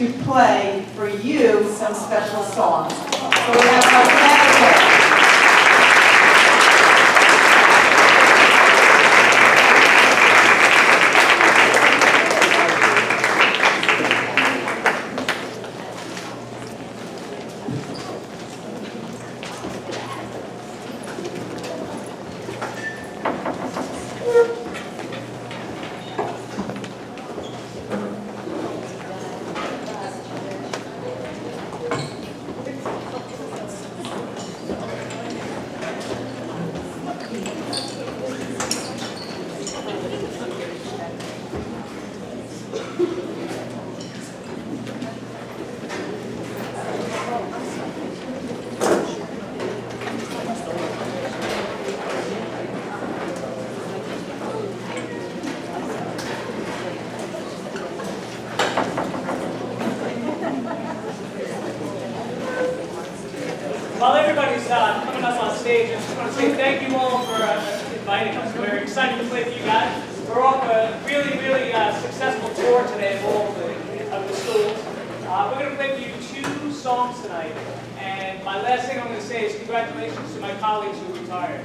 to play for you some special songs. So we have our Merrick. While everybody's coming up on stage, I just want to say thank you all for inviting us. We're excited to play for you guys. We're off a really, really successful tour today of all the schools. We're going to play for you 2 songs tonight. And my last thing I'm going to say is congratulations to my colleagues who retired.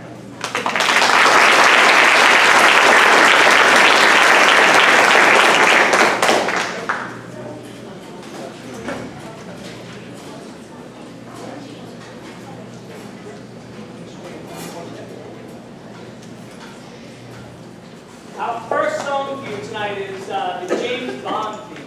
Our first song for you tonight is the James Bond theme.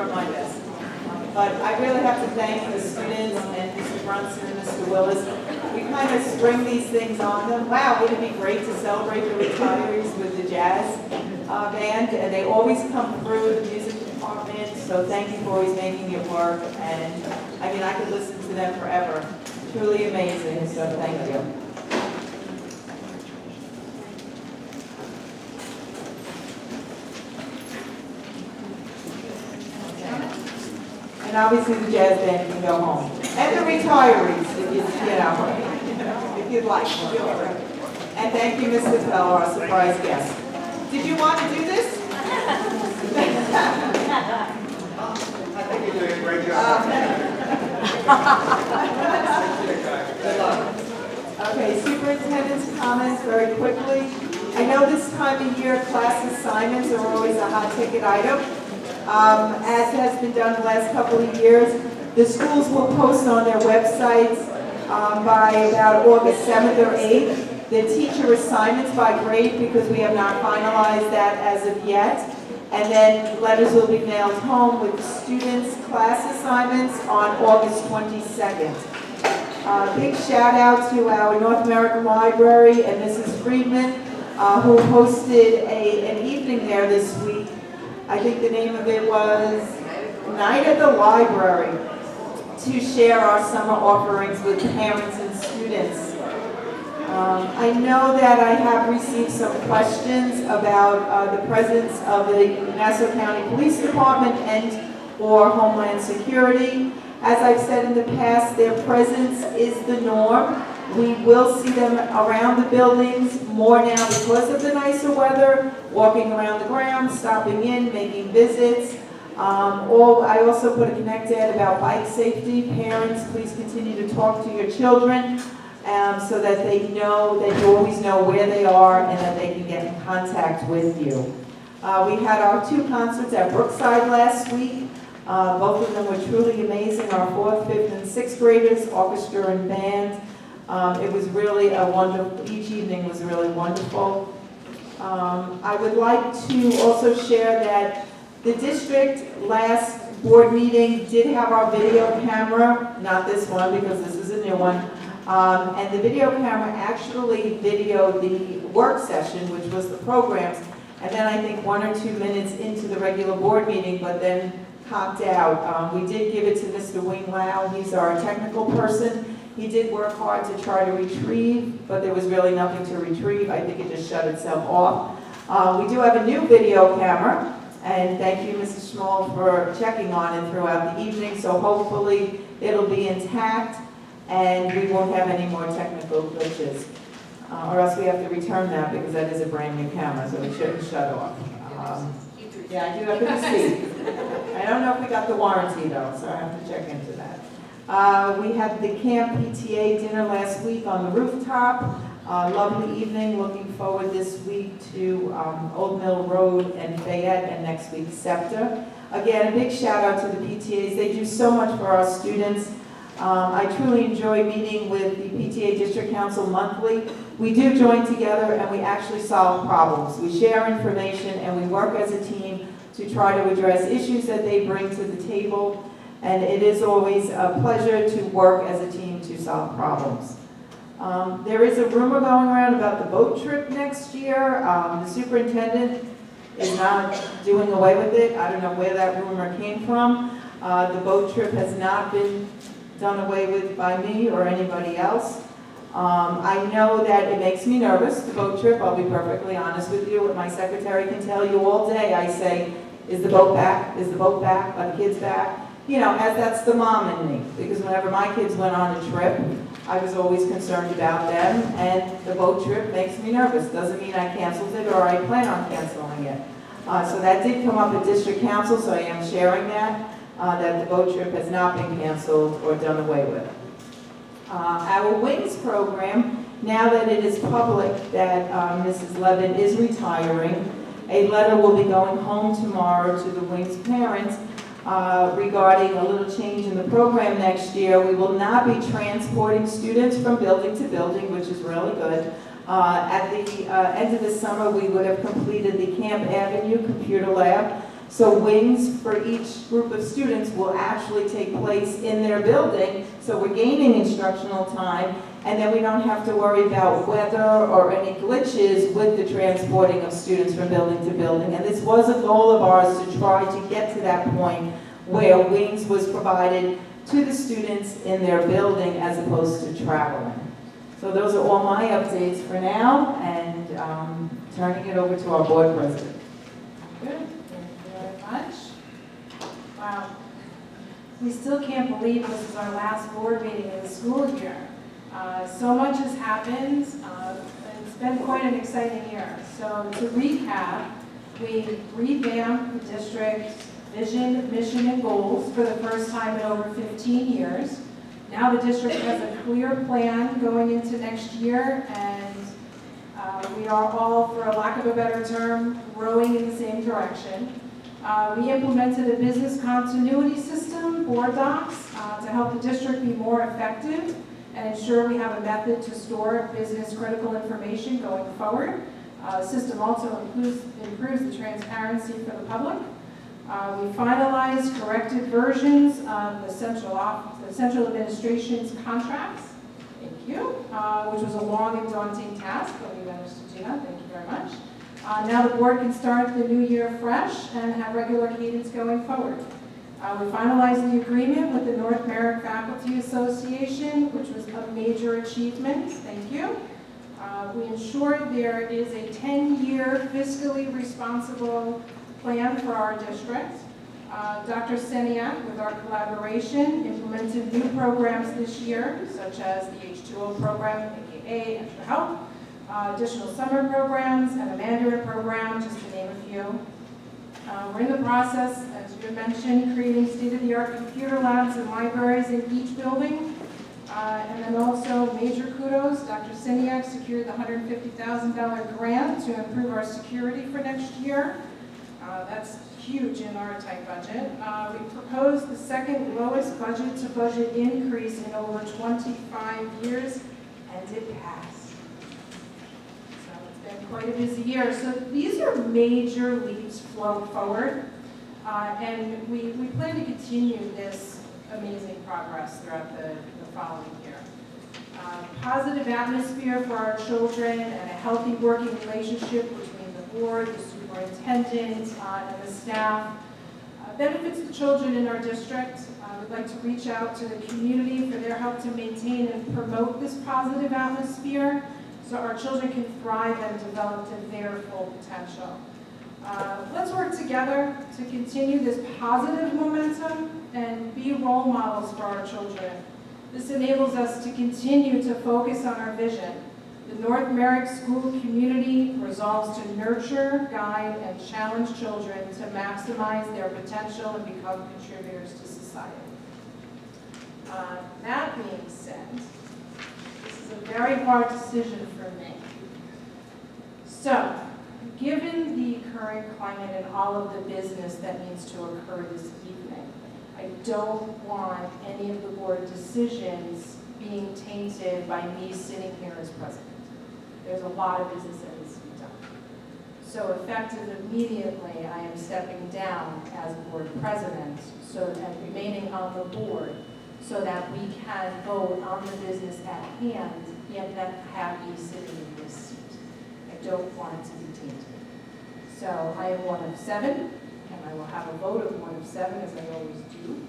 try my best. But I really have to thank the students and Mr. Brunson and Mr. Willis. We kind of spring these things on them. Wow, wouldn't it be great to celebrate the retirees with the jazz band? And they always come through the music department, so thank you for always making it work. And I mean, I could listen to them forever. Truly amazing, so thank you. And obviously the jazz band can go home. And the retirees, if you'd like. And thank you, Mr. Bell, our surprise guest. Did you want to do this? I think you're doing a great job. Good luck. Okay, superintendent's comments very quickly. I know this time of year class assignments are always a hot ticket item. As has been done the last couple of years, the schools will post on their websites by about August 7th or 8th the teacher assignments by grade, because we have not finalized that as of yet. And then letters will be mailed home with students' class assignments on August 22nd. Big shout out to our North American Library and Mrs. Friedman, who hosted an evening there this week. I think the name of it was Night at the Library, to share our summer offerings with parents and students. I know that I have received some questions about the presence of the Nassau County Police Department and or Homeland Security. As I've said in the past, their presence is the norm. We will see them around the buildings more now because of the nicer weather, walking around the grounds, stopping in, making visits. I also put a connect ad about bike safety. Parents, please continue to talk to your children so that they know that you always know where they are and that they can get in contact with you. We had our 2 concerts at Brookside last week. Both of them were truly amazing. Our 4th, 5th, and 6th graders, orchestra and band. It was really a wonderful, each evening was really wonderful. I would like to also share that the district last board meeting did have our video camera, not this one because this is a new one, and the video camera actually videoed the work session, which was the programs, and then I think 1 or 2 minutes into the regular board meeting, but then cocked out. We did give it to Mr. Wing Lau. He's our technical person. He did work hard to try to retrieve, but there was really nothing to retrieve. I think it just shut itself off. We do have a new video camera, and thank you, Mrs. Schmoll, for checking on it throughout the evening, so hopefully it'll be intact and we won't have any more technical glitches. Or else we have to return that because that is a brand new camera, so it shouldn't shut off. Yeah, I do have the receipt. I don't know if we got the warranty though, so I have to check into that. We had the camp PTA dinner last week on the rooftop. Lovely evening, looking forward this week to Old Mill Road and Fayette, and next week Scepter. Again, a big shout out to the PTAs. They do so much for our students. I truly enjoy meeting with the PTA District Council monthly. We do join together and we actually solve problems. We share information and we work as a team to try to address issues that they bring to the table. And it is always a pleasure to work as a team to solve problems. There is a rumor going around about the boat trip next year. The superintendent is not doing away with it. I don't know where that rumor came from. The boat trip has not been done away with by me or anybody else. I know that it makes me nervous, the boat trip. I'll be perfectly honest with you. My secretary can tell you all day. I say, is the boat back? Is the boat back? Are the kids back? You know, as that's the mom in me. Because whenever my kids went on a trip, I was always concerned about them. And the boat trip makes me nervous. Doesn't mean I canceled it or I plan on canceling it. So that did come up at district council, so I am sharing that. That the boat trip has not been canceled or done away with. Our WINGS program, now that it is public that Mrs. Levin is retiring, a letter will be going home tomorrow to the WINGS parents regarding a little change in the program next year. We will not be transporting students from building to building, which is really good. At the end of the summer, we would have completed the Camp Avenue Computer Lab. So wings for each group of students will actually take place in their building, so we're gaining instructional time, and then we don't have to worry about weather or any glitches with the transporting of students from building to building. And this was a goal of ours to try to get to that point where wings was provided to the students in their building as opposed to traveling. So those are all my updates for now, and turning it over to our board president. Good, thank you very much. Wow. We still can't believe this is our last board meeting of the school year. So much has happened. It's been quite an exciting year. So to recap, we revamped the district's vision, mission, and goals for the first time in over 15 years. Now the district has a clear plan going into next year, and we are all, for a lack of a better term, rowing in the same direction. We implemented a business continuity system, board docs, to help the district be more effective and ensure we have a method to store business critical information going forward. The system also improves the transparency for the public. We finalized corrected versions of the central administration's contracts. Thank you, which was a long and daunting task, but we managed to do that. Thank you very much. Now the board can start the new year fresh and have regular cadence going forward. We finalized the agreement with the North Merrick Faculty Association, which was a major achievement. Thank you. We ensured there is a 10-year fiscally responsible plan for our district. Dr. Seniak, with our collaboration, implemented new programs this year, such as the H2O program, aka Extra Help, additional summer programs, and a Mandarin program, just to name a few. We're in the process, as you mentioned, creating state-of-the-art computer labs and libraries in each building. And then also, major kudos, Dr. Seniak secured the $150,000 grant to improve our security for next year. That's huge in our tight budget. We proposed the second lowest budget-to-budget increase in over 25 years, and it passed. Quite a busy year. So these are major leaps forward, and we plan to continue this amazing progress throughout the following year. Positive atmosphere for our children and a healthy working relationship between the board, the superintendent, and the staff benefits the children in our district. We'd like to reach out to the community for their help to maintain and promote this positive atmosphere, so our children can thrive and develop to their full potential. Let's work together to continue this positive momentum and be role models for our children. This enables us to continue to focus on our vision. The North Merrick School community resolves to nurture, guide, and challenge children to maximize their potential and become contributors to society. That being said, a very hard decision for me. So, given the current climate and all of the business that needs to occur this evening, I don't want any of the board decisions being tainted by me sitting here as president. There's a lot of business that needs to be done. So effective immediately, I am stepping down as board president and remaining on the board, so that we can vote on the business at hand, yet not have you sitting in this seat. I don't want it to be tainted. So I am one of 7, and I will have a vote of 1 of 7, as I always do.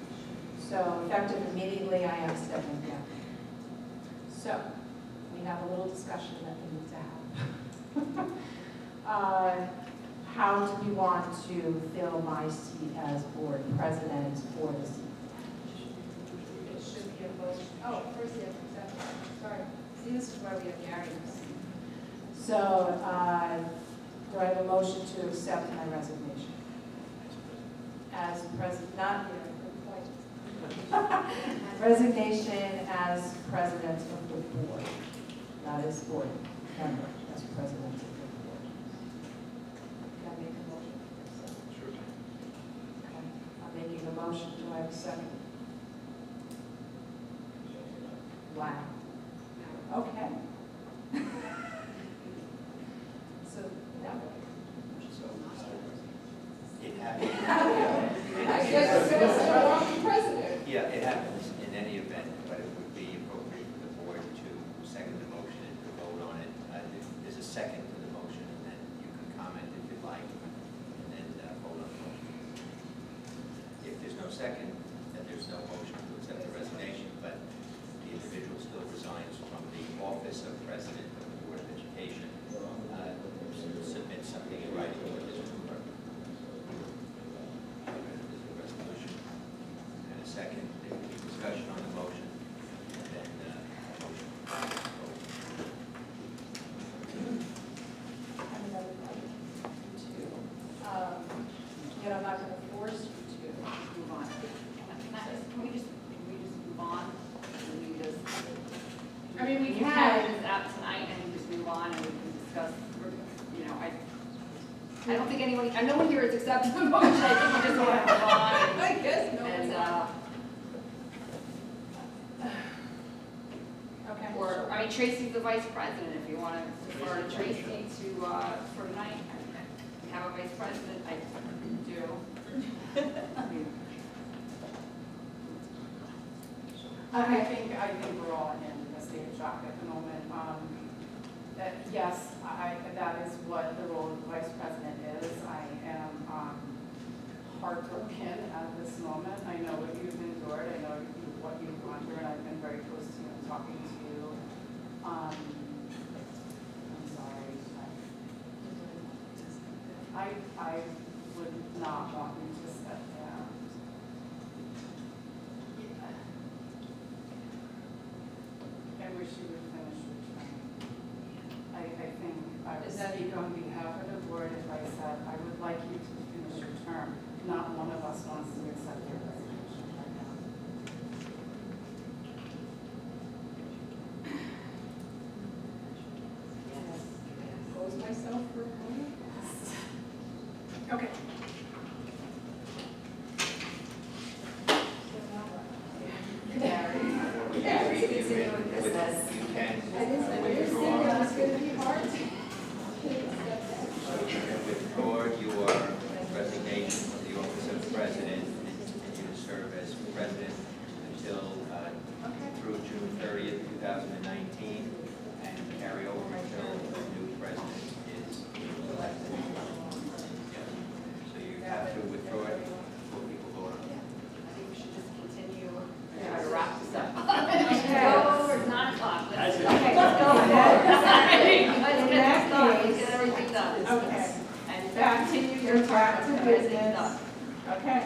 So effective immediately, I am stepping down. So we have a little discussion that we need to have. How do we want to fill my seat as board president for this evening? Oh, first you have to accept it. Sorry. See, this is why we have Gary. So, do I have a motion to accept my resignation? As president, not resignation as president of the board, not as board member, as president of the board. Can I make a motion? Sure. Okay. I'm making a motion. Do I have a second? Wow. Okay. So, no. It happened. think anyone, no one here is accepting the motion. I think we just want to move on. I guess no And, Okay. or, I mean, Tracy's the vice president, if you want to defer to Tracy to, for tonight. We have a vice president, I do. I think we're all in a state of shock at the moment. Yes, that is what the role of the vice president is. I am heartbroken at this moment. I know what you've endured. I know what you've gone through, and I've been very close to you and talking to you. I'm sorry. I would not want you to step down. I wish you would finish your term. I think I would speak on behalf of the board if I said I would like you to finish your term. Not one of us wants to accept your resignation right now. Close myself for a moment? Okay. Continue with this. You can. I didn't understand it was going to be hard. You can withdraw your resignation from the office of president and continue to serve as president until through June 30th, 2019, and carry over until the new president is elected. Yeah. So you have to withdraw it before people vote on it. I think we should just continue, try to wrap this up. Okay. Go, it's 9 o'clock. That's it. Okay, Let's go. in Let's get that this done, let's case- get everything done. Okay. And Back to continue your your back term, to everything's business. done. Okay,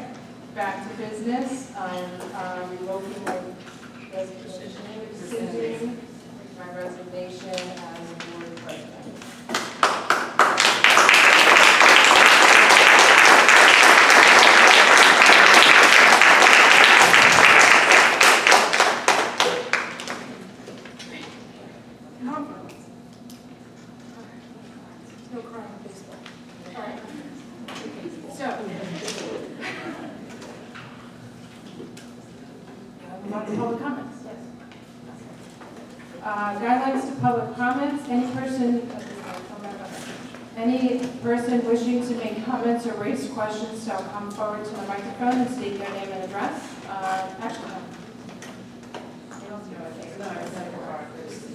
back to business. I'm revoking my rescission my resignation as board president. No crying, baseball. All right. So. Move on to public comments. Yes. Guidelines to public comments. Any person wishing to make comments or raise questions shall come forward to the microphone and state their name and address. Actually, no.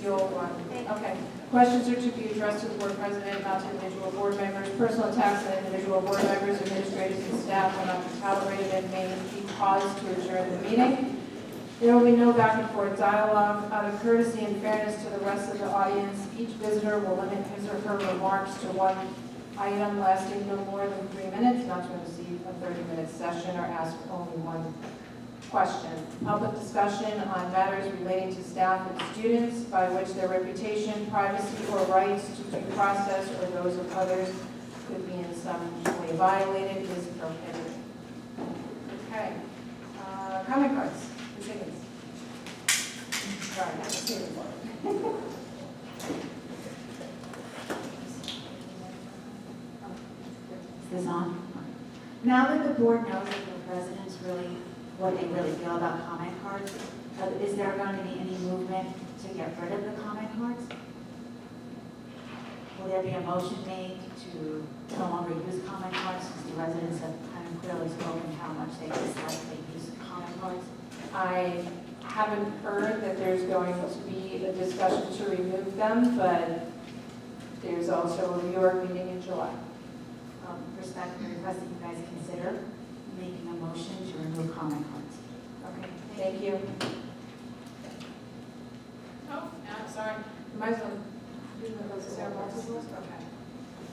The old one. Okay. Questions are to be addressed to the board president, not to individual board members. Personal attacks on individual board members, administrators, and staff will not be tolerated and may be caused to adjourn the meeting. There will be no back and forth dialogue. Out of courtesy and fairness to the rest of the audience, each visitor will limit his or her remarks to one item lasting no more than 3 minutes, not to exceed a 30-minute session, or ask only one question. Public discussion on matters relating to staff and students by which their reputation, privacy, or rights to due process or those of others could be in some way violated is prohibited. Okay. Comment cards. Ms. Higgins. Sorry, I have to say it. Is this on? Now that the board knows that the president's really, what they really feel about comment cards, is there going to be any movement to get rid of the comment cards? Will there be a motion made to no longer use comment cards, since the residents have kind of clearly spoken how much they dislike the use of comment cards? I haven't heard that there's going to be a discussion to remove them, but there's also a reorg meeting in July. Respectfully request that you guys consider making a motion to remove comment cards. Okay, thank you. Oh, I'm sorry. Might as well do the Sarah Martin's list. Okay.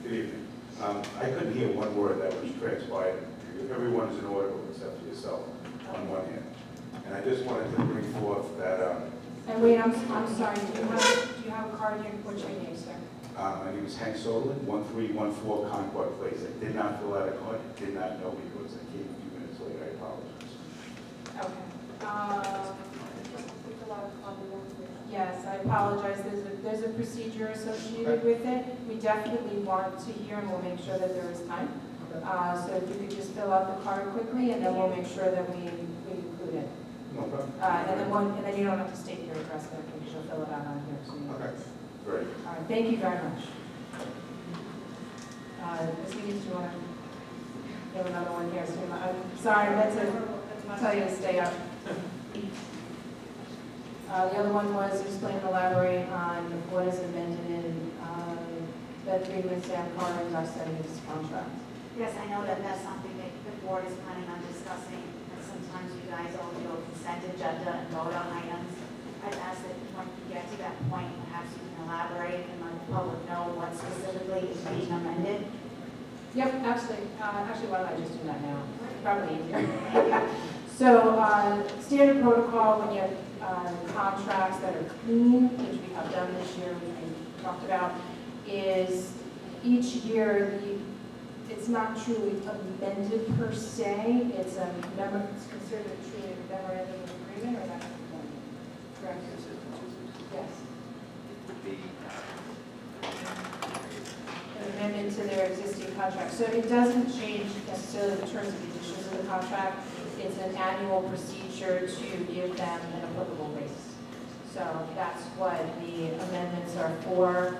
Good evening. I couldn't hear one word that was transpired. Everyone is in order except for yourself on one hand. And I just wanted to bring forth that And wait, I'm sorry. Do you have a card here? What's your name, sir? my name is Hank Soderlin, 1314 Concord Place. I did not fill out a card. I did not know because I came a few minutes late. I apologize. Okay. Yes, I apologize. is a procedure associated with it. We definitely want to hear, and we'll make sure that there is time. So if you could just fill out the card quickly, and then we'll make sure that we include it. No problem. And then you don't have to state your address, but I think she'll fill it out on here. So you know. Okay, great. All right, thank you very much. Ms. Wiggins, do you want to give another one here? So I'm sorry, I meant to tell you to stay up. The other one was explain and elaborate on what is amended in that agreement, Sam Carr and Arsenie's contract. Yes, I know that that's something that the board is planning on discussing, and sometimes you guys all do a consent agenda and vote on items. I'd ask that when you get to that point, perhaps you can elaborate and let the public know what specifically is being amended. Yep, absolutely. Actually, why don't I just do that now? Probably easier. So, standard protocol when you have contracts that are clean, which we have done this year, which we talked about, is each year it's not truly amended per se. It's it's considered truly a memorandum of agreement, or that's correct? Yes. An amendment to their existing contract. So it doesn't change necessarily the terms and conditions of the contract. It's an annual procedure to give them an applicable rate. So that's what the amendments are for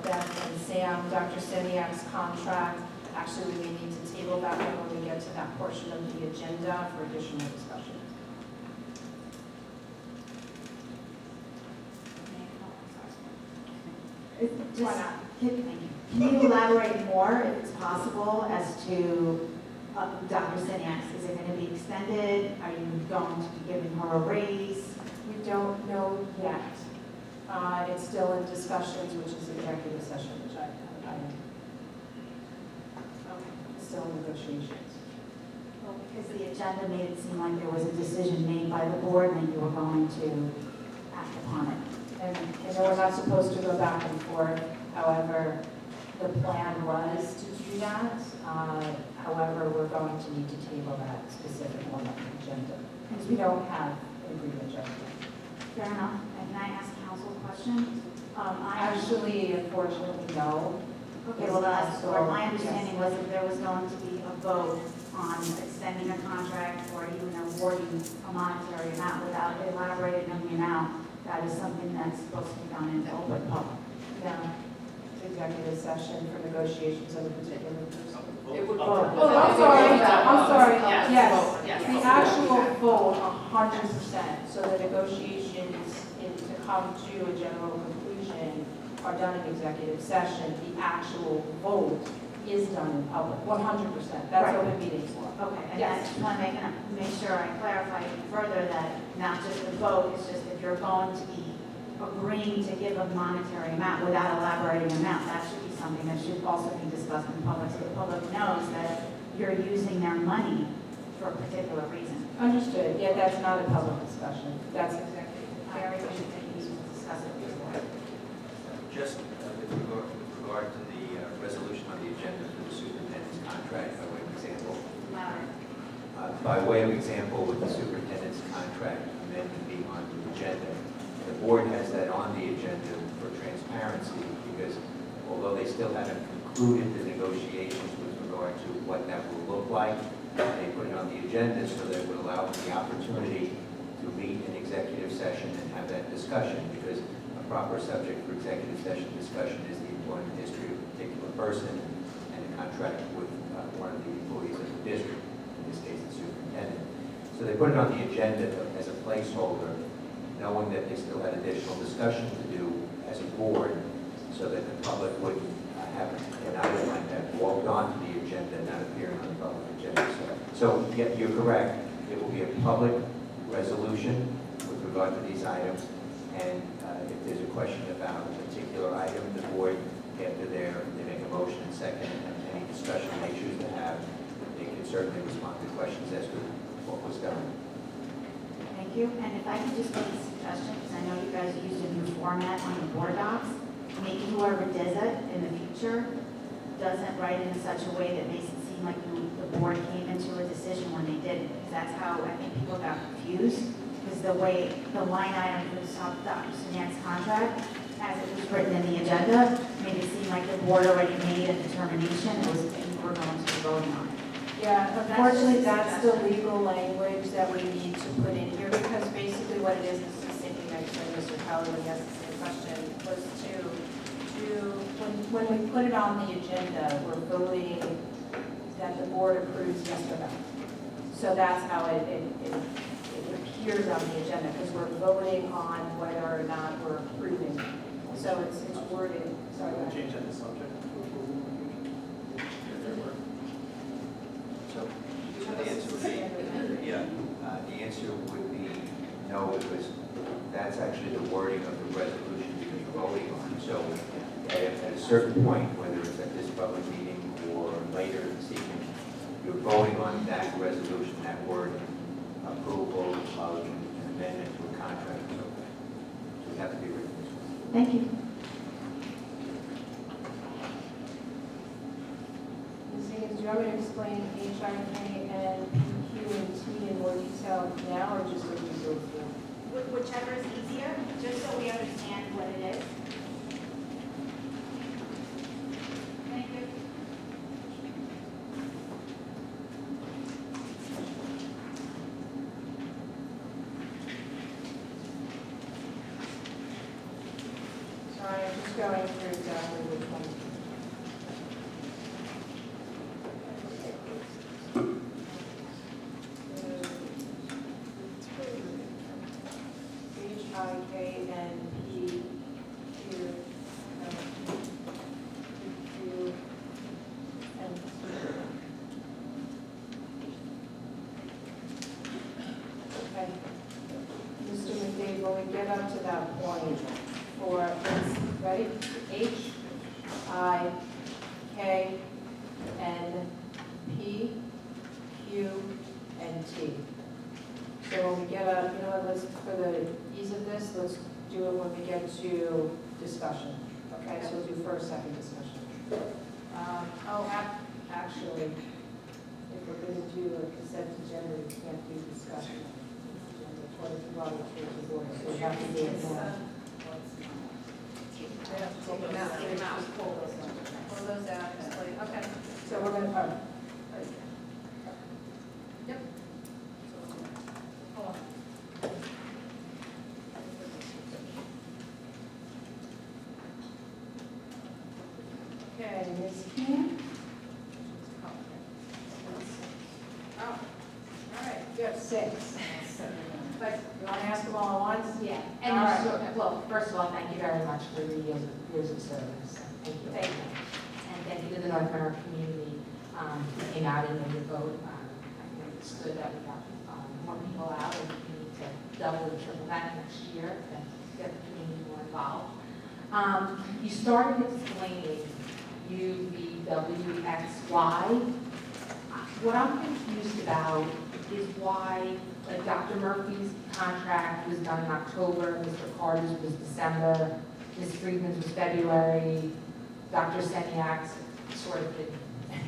them and Sam, Dr. Seniak's contract. Actually, we need to table that one when we get to that portion of the agenda for additional discussion. Why not? Can you elaborate more, if it's possible, as to Dr. Seniak's? Is it going to be extended? Are you going to be giving her a raise? We don't know yet. It's still in discussions, which is executive session, which I it's still in negotiations. Well, because the agenda made it seem like there was a decision made by the board and you were going to act upon it. And we're not supposed to go back and forth. However, the plan was to do that. However, we're going to need to table that specific one on the agenda because we don't have an agreement yet. Fair enough. And can I ask council a question? Actually, unfortunately, no. Okay, well, that's, or my understanding was that there was going to be a vote on extending a contract or even awarding a monetary amount without elaborating on the amount. That is something that's supposed to be done in open public. No. It's executive session for negotiations of a particular person. It would. Oh, I'm sorry. I'm sorry. Yes. Yes. The actual vote, 100%. So the negotiations to come to a general conclusion are done in executive session. The actual vote is done in public, 100%. That's Right. open meetings law. Okay, and I Yes. just want to make sure I clarify even further that not just the vote, it's just if you're going to be agreeing to give a monetary amount without elaborating amount, that should be something that should also be discussed in public, so the public knows that you're using their money for a particular reason. Understood. Yeah, that's not a public discussion. That's executive. Gary, we should think we should discuss it before. Just with regard to the resolution on the agenda for the superintendent's contract, by way of example, with the superintendent's contract amendment being on the agenda, the board has that on the agenda for transparency because although they still haven't concluded the negotiations with regard to what that will look like, they put it on the agenda so that it would allow them the opportunity to meet in executive session and have that discussion because a proper subject for executive session discussion is the employment history of a particular person and a contract with one of the employees of the district, in this case the superintendent. So they put it on the agenda as a placeholder, knowing that they still had additional discussion to do as a board so that the public would have an item like that walked onto the agenda and not appearing on the public agenda. So yeah, you're correct. It will be a public resolution with regard to these items. And if there's a question about a particular item, the board, after they make a motion and second, and any discussion they choose to have, they can certainly respond to questions as to what was done. Thank you. And if I could just make a suggestion, because I know you guys used a new format on the board docs, maybe whoever does it in the future doesn't write it in such a way that makes it seem like the board came into a decision when they didn't. Because that's how I think people got confused. Because the way the line item for Dr. Seniak's contract as it was written in the agenda, made it seem like the board already made a determination, it was that you were going to be voting on it. Yeah, unfortunately, that's the legal language that we need to put in here, because basically what it is just thinking next to Mr. Kelly when he asked the same question, was when we put it on the agenda, we're voting that the board approves yes or no. So that's how it appears on the agenda, because we're voting on whether or not we're approving. So it's worded, sorry. go ahead. Change that to subject. So the answer would be, yeah, the answer would be no, because that's actually the wording of the resolution you're voting on. So at a certain point, whether it's at this public meeting or later this evening, you're voting on that resolution, that word, approval of an amendment to a contract. So it would have to be written this way. Thank you. Ms. Higgins, do you want me to explain HIK and Q and T in more detail now, or just as we go through? Whichever is easier, just so we understand what it is. Thank you. Sorry, I'm just going through exactly which one. HIKNP, Q, Q, and T. Okay. Mr. McDade, when we get up to that point, for, ready? H, I, K, N, P, Q, and T. So when we get up, you know what, let's, for the ease of this, let's do it when we get to discussion. Okay, so we'll do first, second discussion. Actually, if we're going to do a consent agenda, we can't do discussion. According to Robert's Rules of Order, so we have to do it now. Take them out, take them out. Pull those out, just like, okay. So we're going to, Yep. Hold on. okay, Ms. King? Oh, all right. You have 6. But, You want to ask them all at once? Yeah, All right. and well, first of all, thank you very much for the years of service. Thank you. Thank you. And thank you to the North Merrick community who came out and made a vote. I think it's good that we got more people out, and we need to double and triple that next year and get the community more involved. You started explaining UVWXY. What I'm confused about is why, like, Dr. Murphy's contract was done in October, Mr. Carter's was December, Ms. Friedman's was February, Dr. Seniak's sort of been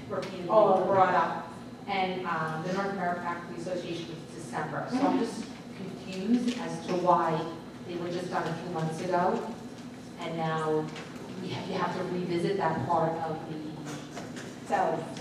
repeatedly brought up, and the North American Faculty Association was December. So I'm just confused as to why they were just done a few months ago, and now you have to revisit that part of the So,